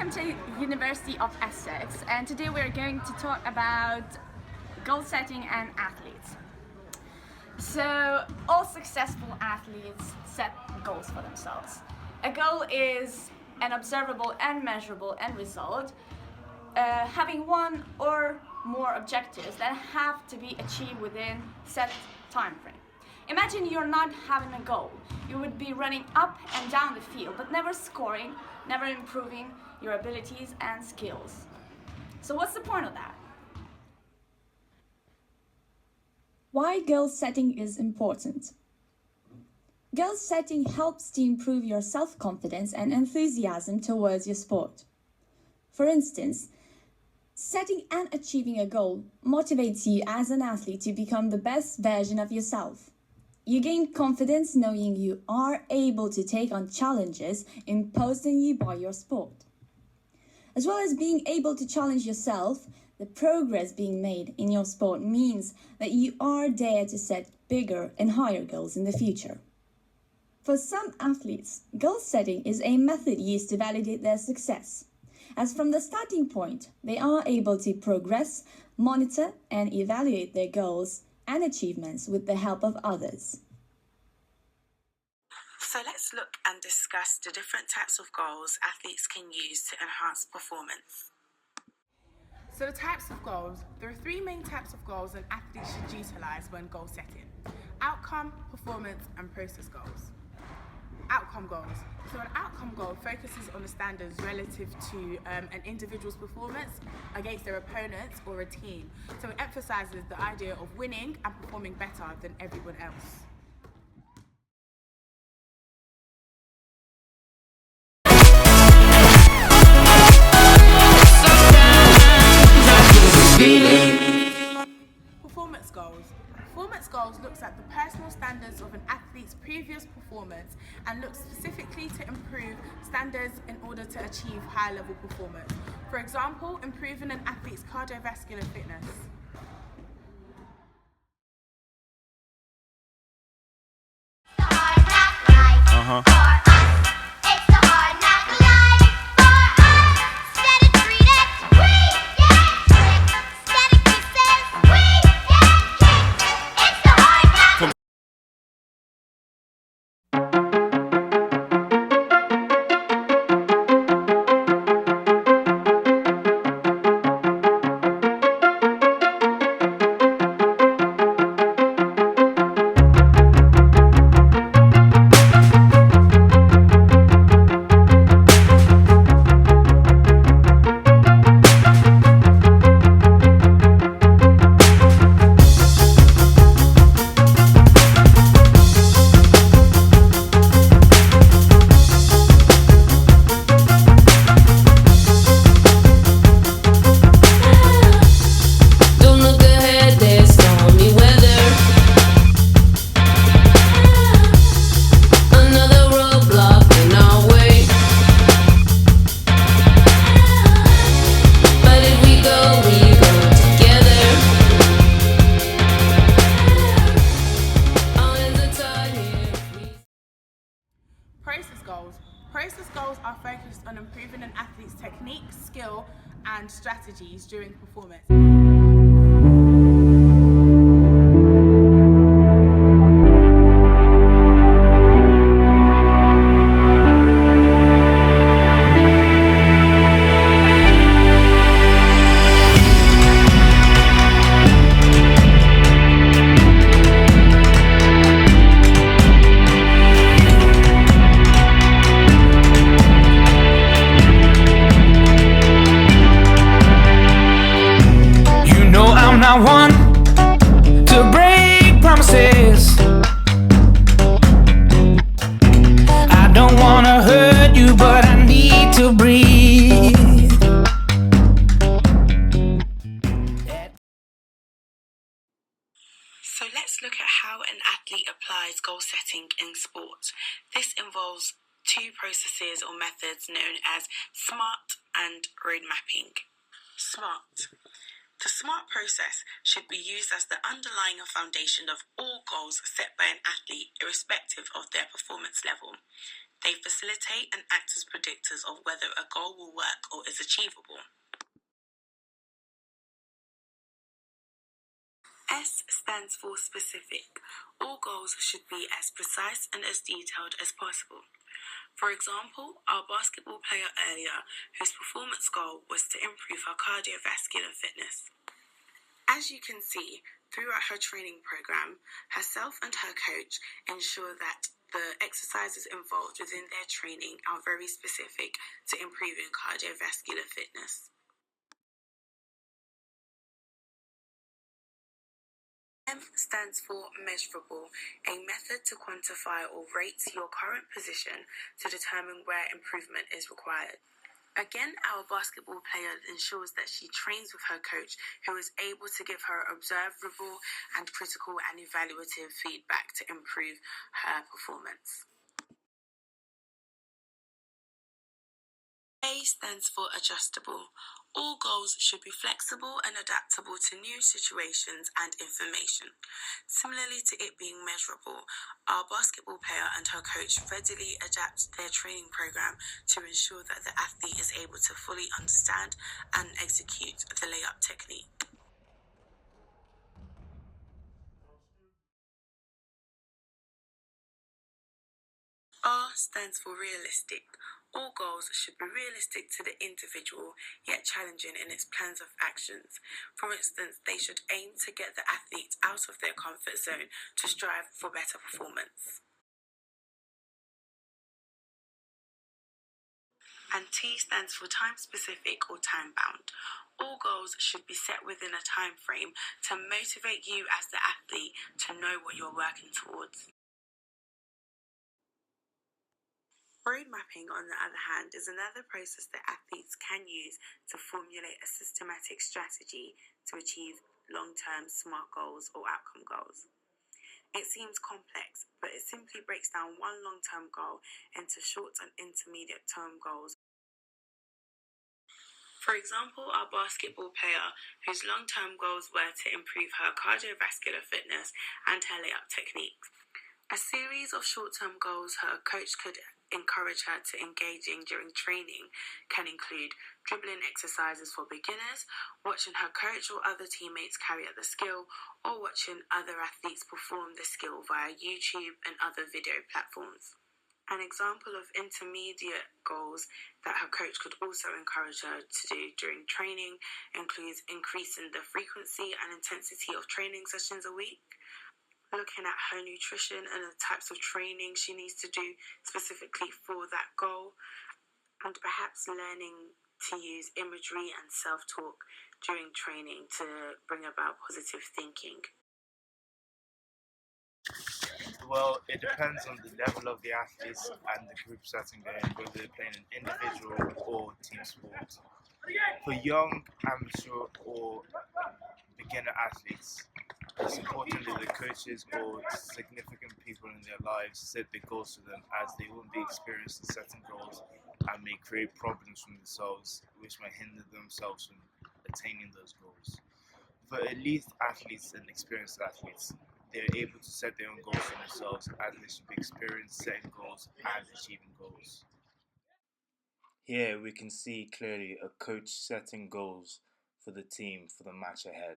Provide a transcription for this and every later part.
Welcome to University of Essex, and today we're going to talk about goal setting and athletes. So all successful athletes set goals for themselves. A goal is an observable and measurable end result, having one or more objectives that have to be achieved within set time frame. Imagine you're not having a goal. You would be running up and down the field, but never scoring, never improving your abilities and skills. So what's the point of that? Why goal setting is important. Goal setting helps to improve your self-confidence and enthusiasm towards your sport. For instance, setting and achieving a goal motivates you as an athlete to become the best version of yourself. You gain confidence knowing you are able to take on challenges imposed on you by your sport. As well as being able to challenge yourself, the progress being made in your sport means that you are there to set bigger and higher goals in the future. For some athletes, goal setting is a method used to validate their success, as from the starting point, they are able to progress, monitor, and evaluate their goals and achievements with the help of others. So let's look and discuss the different types of goals athletes can use to enhance performance. So the types of goals, there are three main types of goals an athlete should utilise when goal setting: outcome, performance and process goals. Outcome goals. So an outcome goal focuses on the standards relative to an individual's performance against their opponents or a team. So it emphasises the idea of winning and performing better than everyone else. Performance goals. Performance goals looks at the personal standards of an athlete's previous performance and looks specifically to improve standards in order to achieve high level performance. For example, improving an athlete's cardiovascular fitness. Process goals are focused on improving an athlete's technique, skill, and strategies during performance. I want to break promises. I don't want to hurt you, but I need to breathe. So let's look at how an athlete applies goal setting in sport. This involves two processes or methods known as SMART and road mapping. SMART. The SMART process should be used as the underlying foundation of all goals set by an athlete, irrespective of their performance level. They facilitate and act as predictors of whether a goal will work or is achievable. S stands for specific. All goals should be as precise and as detailed as possible. For example, our basketball player earlier, whose performance goal was to improve her cardiovascular fitness. As you can see, throughout her training program, herself and her coach ensure that the exercises involved within their training are very specific to improving cardiovascular fitness. M stands for measurable, a method to quantify or rate your current position to determine where improvement is required. Again, our basketball player ensures that she trains with her coach, who is able to give her observable and critical and evaluative feedback to improve her performance. A stands for adjustable. All goals should be flexible and adaptable to new situations and information. Similarly to it being measurable, our basketball player and her coach readily adapt their training program to ensure that the athlete is able to fully understand and execute the layup technique. R stands for realistic. All goals should be realistic to the individual, yet challenging in its plans of actions. For instance, they should aim to get the athlete out of their comfort zone to strive for better performance. And T stands for time-specific or time-bound. All goals should be set within a time frame to motivate you as the athlete to know what you're working towards. Road mapping, on the other hand, is another process that athletes can use to formulate a systematic strategy to achieve long-term SMART goals or outcome goals. It seems complex, but it simply breaks down one long-term goal into short and intermediate term goals. For example, our basketball player, whose long-term goals were to improve her cardiovascular fitness and her layup techniques. A series of short-term goals her coach could encourage her to engage in during training can include dribbling exercises for beginners, watching her coach or other teammates carry out the skill, or watching other athletes perform the skill via YouTube and other video platforms. An example of intermediate goals that her coach could also encourage her to do during training includes increasing the frequency and intensity of training sessions a week, looking at her nutrition and the types of training she needs to do specifically for that goal, and perhaps learning to use imagery and self-talk during training to bring about positive thinking. Well, it depends on the level of the athletes and the group setting game, whether they're playing an individual or team sport. For young, amateur, or beginner athletes, it's important that the coaches or significant people in their lives set the goals for them, as they won't be experienced in setting goals and may create problems for themselves, which may hinder themselves from attaining those goals. For elite athletes and experienced athletes, they're able to set their own goals for themselves, as they should be experienced setting goals and achieving goals. Here we can see clearly a coach setting goals for the team for the match ahead.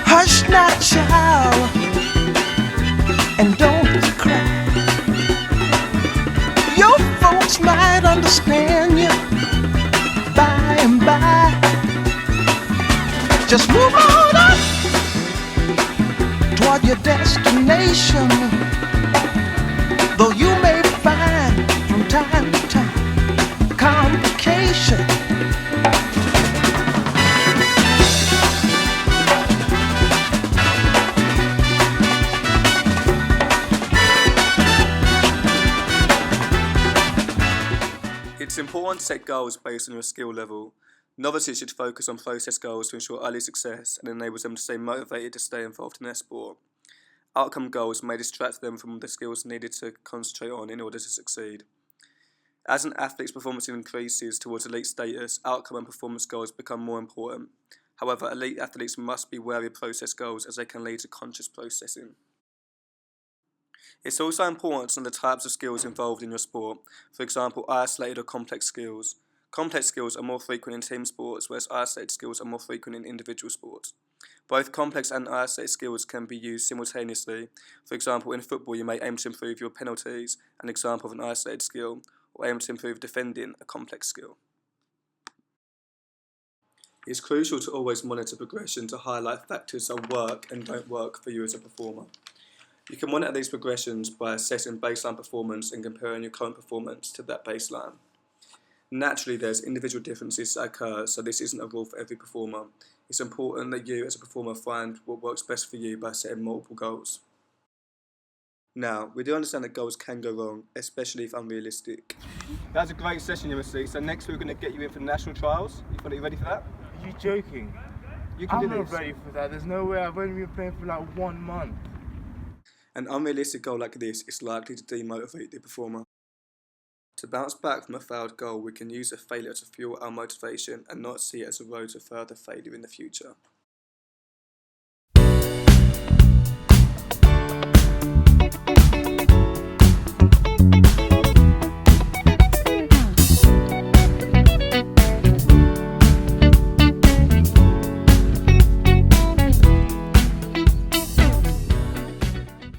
Hush now, child, and don't cry. Your folks might understand you by and by. Just move on up toward your destination, though you may find from time to time complications. It's important to set goals based on your skill level. Novices should focus on process goals to ensure early success and enables them to stay motivated to stay involved in their sport. Outcome goals may distract them from the skills needed to concentrate on in order to succeed. As an athlete's performance increases towards elite status, outcome and performance goals become more important. However, elite athletes must be wary of process goals as they can lead to conscious processing. It's also important to know the types of skills involved in your sport, for example, isolated or complex skills. Complex skills are more frequent in team sports, whereas isolated skills are more frequent in individual sports. Both complex and isolated skills can be used simultaneously. For example, in football you may aim to improve your penalties, an example of an isolated skill, or aim to improve defending, a complex skill. It's crucial to always monitor progression to highlight factors that work and don't work for you as a performer. You can monitor these progressions by assessing baseline performance and comparing your current performance to that baseline. Naturally, there's individual differences that occur, so this isn't a rule for every performer. It's important that you as a performer find what works best for you by setting multiple goals. Now, we do understand that goals can go wrong, especially if unrealistic. That was a great session, you see. So next we're going to get you in for the national trials. You feel like you're ready for that? Are you joking? You can I'm do not this. ready for that. There's no way. I've only been playing for like 1 month. An unrealistic goal like this is likely to demotivate the performer. To bounce back from a failed goal, we can use a failure to fuel our motivation and not see it as a road to further failure in the future.